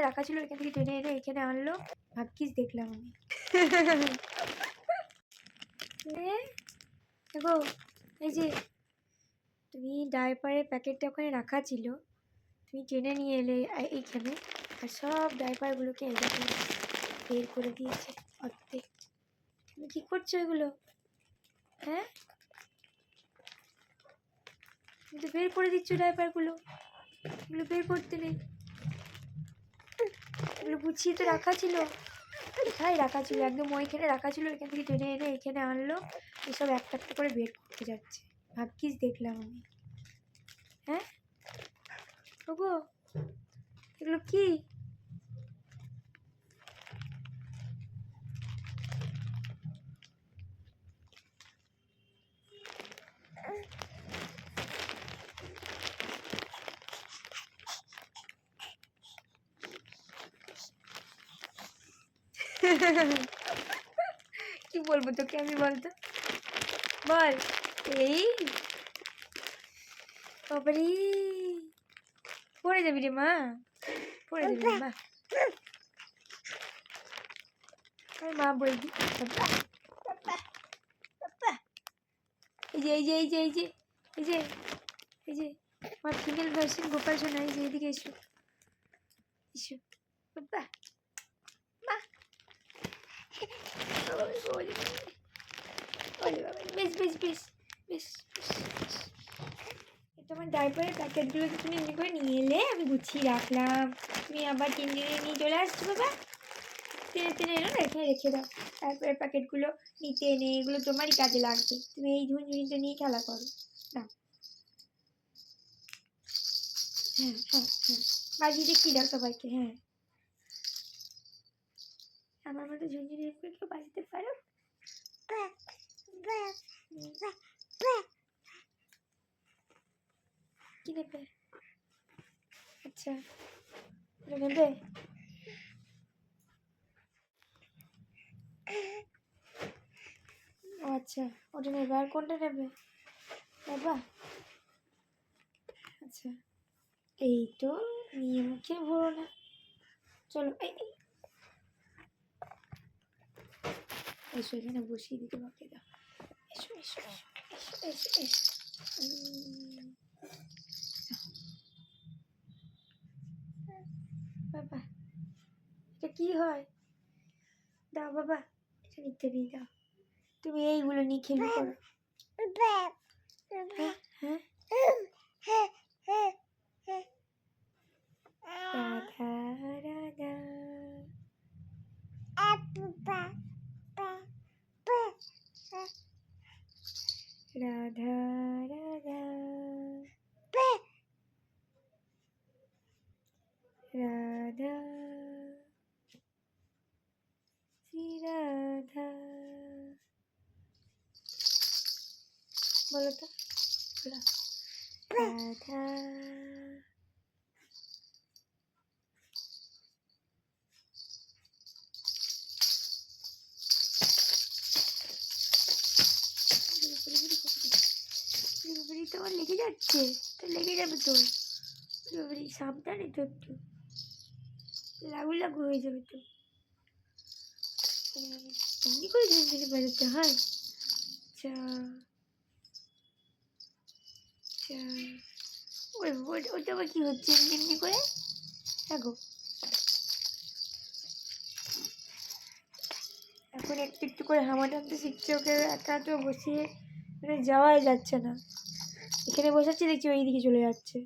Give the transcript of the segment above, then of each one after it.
এখানে রাখা ছিল, এখান থেকে টেনে এনে এখানে আনলো। ভাগ্যিস দেখলাম আমি। দেখো এই যে তুমি ডাইপারের প্যাকেটটা ওখানে রাখা ছিল, তুমি টেনে নিয়ে এলে এইখানে, আর সব ডাইপারগুলোকে এদিকে বের করে দিয়েছে অর্ধেক। তুমি কী করছো এগুলো? হ্যাঁ, তুমি তো বের করে দিচ্ছ ডাইপারগুলো, এগুলো বের করতে নেই, এগুলো গুছিয়ে তো রাখা ছিল, এখানে রাখা ছিল, একদম ওইখানে রাখা ছিল, এখান থেকে টেনে এনে এখানে আনলো, এসব একটা একটা করে বের করতে যাচ্ছে। ভাগ্যিস দেখলাম আমি। হ্যাঁ ওগো, এগুলো কি? কি বলবো তোকে আমি, বলতো বল। এই বাবারি, পড়ে যাবি রে মা, পড়ে যাবি রে মা, মা বলবি। এই যে এই যে এই যে এই যে এই যে এই যে আমার ফিমেল ভার্সন গোপাল সোনা, এই যে এদিকে এসো এসো বাবা, মা বেশ বেশ বেশ বেশ, তোমার ডাইপারের প্যাকেটগুলোকে তুমি এমনি করে নিয়ে এলে, আমি গুছিয়ে রাখলাম, তুমি আবার টেনে নিয়ে চলে আসছো বাবা, টেনে টেনে এলো না, এখানে রেখে দাও। ডাইপারের প্যাকেটগুলো নিতে এনে এগুলো তোমারই কাজে লাগবে, তুমি এই ঝুনঝুনিটা নিয়ে খেলা করো না। হ্যাঁ হ্যাঁ হ্যাঁ, বাজিয়ে দেখিয়ে দাও সবাইকে। হ্যাঁ, আমার মতো ঝুনঝুনি করে কেউ বাজাতে পারো? কি নেবে? আচ্ছা, নেবে। ও আচ্ছা, ওটা নেবে। আর কোনটা নেবে বাবা? আচ্ছা, এই তো নিয়ে মুখে ভরো না, চলো এই এসো, এখানে বসিয়ে দিতে বাকি দাও, এসো এসো এসো এসো এসো এসো। বাবা এটা কি হয়? দাও বাবা, এটা নিতে দিয়ে দাও, তুমি এইগুলো নিয়ে খেলবে করো। হ্যাঁ রাধা রাধা রাধা রাধা রাধা শ্রী রাধা, বলো তো, রাধা। তোমার লেগে যাচ্ছে, তো লেগে যাবে তো, সাবধানে তো, একটু লাগু লাগু হয়ে যাবে তো, এমনি করে ঝুনঝুনি বাজাতে হয়। চা চা, ওটা আবার কি হচ্ছে এমনি এমনি করে? দেখো এখন একটু একটু করে হামা টানতে শিখছে, ওকে একা তো বসিয়ে মানে যাওয়াই যাচ্ছে না, এখানে বসাচ্ছি দেখছি ওই দিকে চলে যাচ্ছে,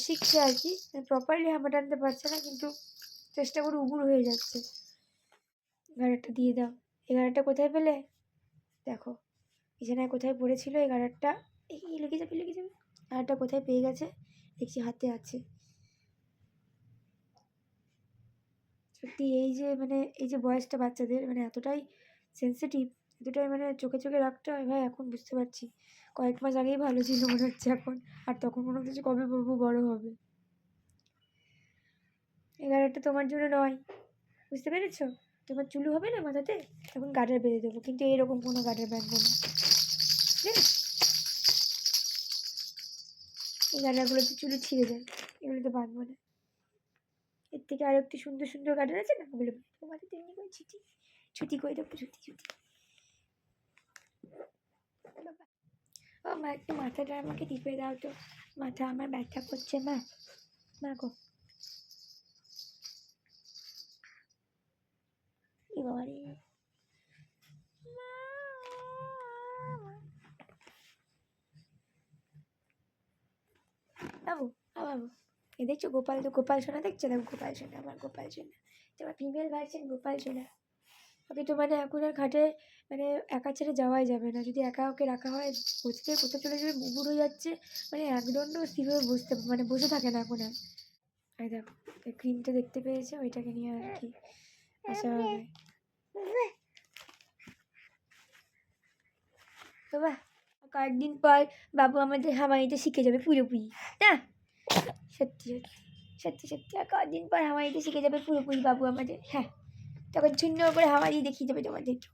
শিখছে আর কি, প্রপারলি হামা টানতে পারছে না, কিন্তু চেষ্টা করে উগুর হয়ে যাচ্ছে। গাড়ারটা দিয়ে দাও। এই গাড়ারটা কোথায় পেলে? দেখো বিছানায় কোথায় পড়েছিল এই গাড়ারটা, এই লেগে যাবে লেগে যাবে, গাড়ারটা কোথায় পেয়ে গেছে দেখছি, হাতে আছে। সত্যি এই যে মানে এই যে বয়সটা বাচ্চাদের মানে এতটাই সেন্সিটিভ, এতটাই মানে চোখে চোখে রাখতে হয় ভাই, এখন বুঝতে পারছি। কয়েক মাস আগেই ভালো ছিল মনে হচ্ছে এখন, আর তখন মনে হচ্ছে কবে বাবু বড় হবে। এই গাড়ারটা তোমার জন্য নয়, বুঝতে পেরেছো? তোমার চুলু হবে না মাথাতে, তখন গার্ডার বেঁধে দেবো, কিন্তু এইরকম কোনো গার্ডার বাঁধবো না, এই গার্ডারগুলোতে চুলু ছিঁড়ে যায়, এগুলো তো বাঁধবো না। এর থেকে আরও একটু সুন্দর সুন্দর গার্ডেন আছে না, ওগুলো তোমাদের তেমনি করে ছুটি করে দেবো, ছুটি। ও মা, একটু মাথাটা আমাকে টিপে দাও তো, মাথা আমার ব্যথা করছে মা গো। বাবারে বাবু, বাবু, এ দেখছো গোপাল সোনা দেখছো? দেখো গোপাল সোনা, আমার গোপাল সোনা, তোমার ফিমেল ভার্সন গোপাল সোনা। ওকে তো মানে এখন আর খাটে মানে একা ছেড়ে যাওয়াই যাবে না, যদি একা ওকে রাখা হয় বসতে কোথাও চলে যাবে, বুবুর হয়ে যাচ্ছে, মানে একদণ্ড স্থিরভাবে বসে থাকে না এখন আর। আর দেখো ক্রিমটা দেখতে পেয়েছে, ওইটাকে নিয়ে আর কি আসা হবে। বাবা, কয়েকদিন পর বাবু আমাদের হামাইতে শিখে যাবে পুরোপুরি, না? সত্যি আর কয়েকদিন পর হামাইতে শিখে যাবে পুরোপুরি বাবু আমাদের। হ্যাঁ, তখন শূন্য করে হামাই দেখিয়ে দেবে তোমাদেরকে।